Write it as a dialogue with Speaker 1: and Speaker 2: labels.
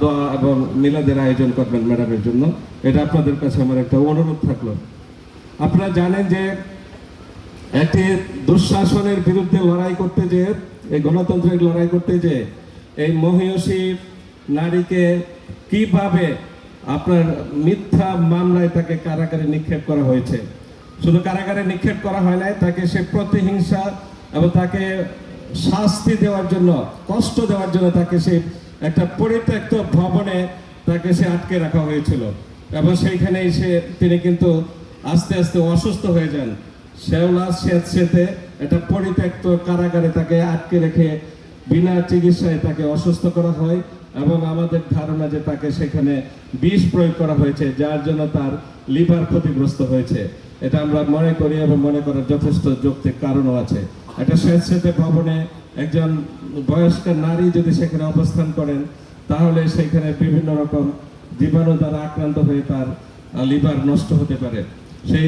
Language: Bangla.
Speaker 1: দোয়া এবং মিলাদের আয়োজন করবেন ম্যাডামের জন্য, এটা আপনাদের কাছে আমার একটা অনুরোধ থাকলো। আপনারা জানেন যে একটি দুঃশাসনের বিরুদ্ধে লড়াই করতে যে, এই গণতান্ত্রিক লড়াই করতে যে এই মহিয়সী নারীকে কিভাবে আপনার মিথ্যা মামলায় তাকে কারাগারে নিক্ষেপ করা হয়েছে। শুধু কারাগারে নিক্ষেপ করা হয় নাই, তাকে সে প্রতিহিংসা এবং তাকে শাস্তি দেওয়ার জন্য, কষ্ট দেওয়ার জন্য তাকে সে একটা পরিত্যক্ত ভবনে তাকে সে আটকে রাখা হয়েছিল এবং সেইখানেই তিনি কিন্তু আস্তে আস্তে অসুস্থ হয়ে যান। শেওলা সেতে একটা পরিত্যক্ত কারাগারে তাকে আটকে রেখে বিনা চিকিৎসায় তাকে অসুস্থ করা হয় এবং আমাদের ধারণা যে তাকে সেখানে বিষ প্রয়োগ করা হয়েছে, যার জন্য তার লিভার ক্ষতিগ্রস্ত হয়েছে। এটা আমরা মনে করি এবং মনে করার যথেষ্ট যৌক্তিক কারণও আছে। একটা স্বেচ্ছাসেবী ভবনে একজন বয়স্ক নারী যদি সেখানে অবস্থান করেন, তাহলে সেখানে বিভিন্ন রকম জীবাণু দ্বারা আক্রান্ত হয়ে তার লিভার নষ্ট হতে পারে।